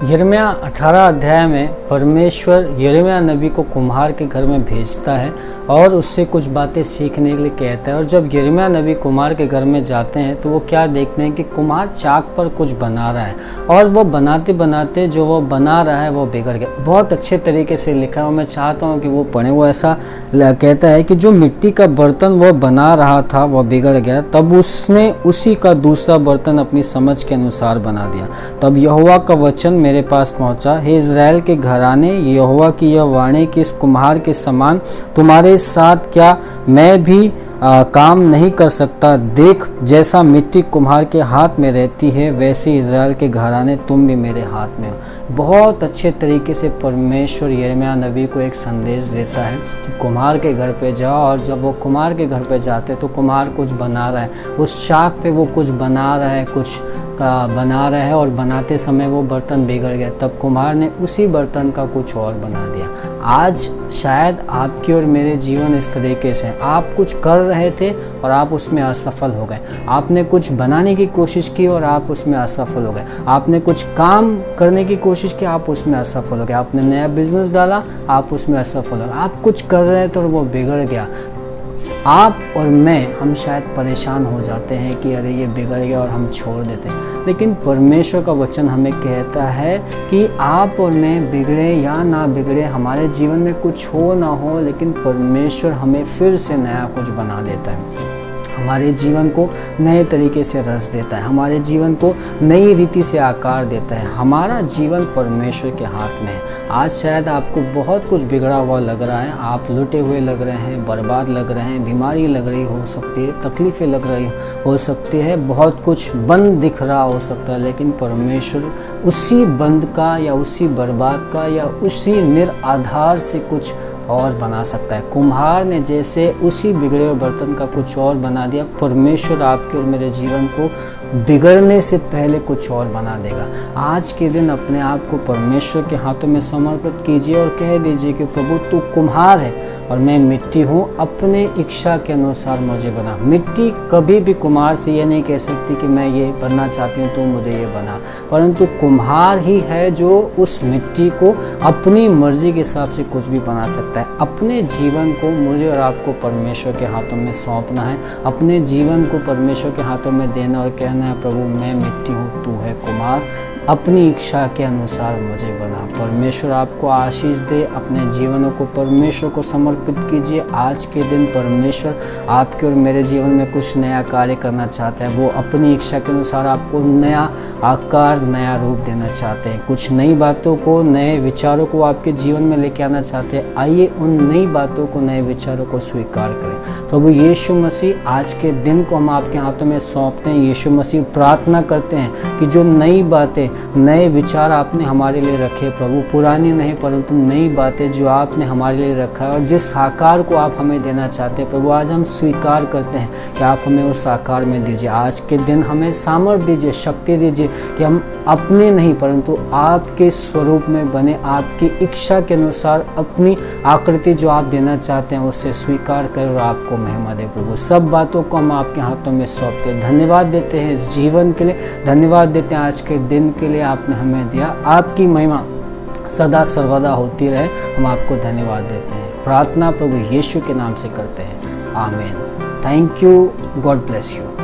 यिर्मयाह 18 अध्याय में परमेश्वर यिर्मयाह नबी को कुम्हार के घर में भेजता है और उससे कुछ बातें सीखने के लिए कहता है। और जब यिर्मयाह नबी कुम्हार के घर में जाते हैं तो वो क्या देखते हैं कि कुम्हार चाक पर कुछ बना रहा है और वो बनाते बनाते जो वो बना रहा है वो बिगड़ गया। बहुत अच्छे तरीके से लिखा है, मैं चाहता हूँ कि वो पढ़ें। वो ऐसा कहता है कि जो मिट्टी का बर्तन वो बना रहा था वो बिगड़ गया, तब उसने उसी का दूसरा बर्तन अपनी समझ के अनुसार बना दिया। तब यहोवा का वचन मेरे पास पहुंचा, हे इज़राइल के घराने, यहोवा की यह वाणी कि इस कुम्हार के समान तुम्हारे साथ क्या मैं भी काम नहीं कर सकता। देख, जैसा मिट्टी कुम्हार के हाथ में रहती है वैसे इज़राइल के घराने तुम भी मेरे हाथ में हो। बहुत अच्छे तरीके से परमेश्वर यिर्मयाह नबी को एक संदेश देता है कि कुम्हार के घर पे जाओ। और जब वो कुम्हार के घर पे जाते तो कुम्हार कुछ बना रहा है, उस चाक पे वो कुछ बना रहा है, कुछ का बना रहा है और बनाते समय वो बर्तन बिगड़ गया। तब कुम्हार ने उसी बर्तन का कुछ और बना दिया। आज शायद आपकी और मेरे जीवन इस तरीके से, आप कुछ कर रहे थे और आप उसमें असफल हो गए। आपने कुछ बनाने की कोशिश की और आप उसमें असफल हो गए। आपने कुछ काम करने की कोशिश की, आप उसमें असफल हो गए। आपने नया बिजनेस डाला, आप उसमें असफल हो गए। आप कुछ कर रहे थे और वो बिगड़ गया। आप और मैं, हम शायद परेशान हो जाते हैं कि अरे ये बिगड़ गया और हम छोड़ देते हैं। लेकिन परमेश्वर का वचन हमें कहता है कि आप और मैं बिगड़े या ना बिगड़े, हमारे जीवन में कुछ हो ना हो, लेकिन परमेश्वर हमें फिर से नया कुछ बना देता है। हमारे जीवन को नए तरीके से रस देता है, हमारे जीवन को नई रीति से आकार देता है। हमारा जीवन परमेश्वर के हाथ में है। आज शायद आपको बहुत कुछ बिगड़ा हुआ लग रहा है, आप लुटे हुए लग रहे हैं, बर्बाद लग रहे हैं, बीमारी लग रही हो सकती है, तकलीफ़ें लग रही हो सकती है, बहुत कुछ बंद दिख रहा हो सकता है। लेकिन परमेश्वर उसी बंद का या उसी बर्बाद का या उसी निराधार से कुछ और बना सकता है। कुम्हार ने जैसे उसी बिगड़े हुए बर्तन का कुछ और बना दिया, परमेश्वर आपके और मेरे जीवन को बिगड़ने से पहले कुछ और बना देगा। आज के दिन अपने आप को परमेश्वर के हाथों में समर्पित कीजिए और कह दीजिए कि प्रभु तू कुम्हार है और मैं मिट्टी हूँ, अपने इच्छा के अनुसार मुझे बना। मिट्टी कभी भी कुम्हार से ये नहीं कह सकती कि मैं ये बनना चाहती हूँ तो मुझे ये बना, परंतु कुम्हार ही है जो उस मिट्टी को अपनी मर्जी के हिसाब से कुछ भी बना सकता है। अपने जीवन को मुझे और आपको परमेश्वर के हाथों में सौंपना है, अपने जीवन को परमेश्वर के हाथों में देना और कहना है प्रभु मैं मिट्टी हूँ, तू है कुम्हार, अपनी इच्छा के अनुसार मुझे बना। परमेश्वर आपको आशीष दे। अपने जीवनों को परमेश्वर को समर्पित कीजिए। आज के दिन परमेश्वर आपके और मेरे जीवन में कुछ नया कार्य करना चाहता है। वो अपनी इच्छा के अनुसार आपको नया आकार, नया रूप देना चाहते हैं। कुछ नई बातों को, नए विचारों को आपके जीवन में लेके आना चाहते हैं। आइए उन नई बातों को, नए विचारों को स्वीकार करें। प्रभु यीशु मसीह, आज के दिन को हम आपके हाथों में सौंपते हैं। यीशु मसीह, प्रार्थना करते हैं कि जो नई बातें, नए विचार आपने हमारे लिए रखे प्रभु, पुरानी नहीं परंतु नई बातें जो आपने हमारे लिए रखा है और जिस आकार को आप हमें देना चाहते हैं प्रभु, आज हम स्वीकार करते हैं कि आप हमें उस आकार में दीजिए। आज के दिन हमें सामर्थ्य दीजिए, शक्ति दीजिए कि हम अपने नहीं परंतु आपके स्वरूप में बने, आपकी इच्छा के अनुसार अपनी आकृति जो आप देना चाहते हैं उससे स्वीकार करें और आपको महिमा दे प्रभु। सब बातों को हम आपके हाथों में सौंपते हैं। धन्यवाद देते हैं इस जीवन के लिए, धन्यवाद देते हैं आज के दिन के लिए आपने हमें दिया। आपकी महिमा सदा सर्वदा होती रहे, हम आपको धन्यवाद देते हैं। प्रार्थना प्रभु यीशु के नाम से करते हैं, आमीन। Thank you, God bless you.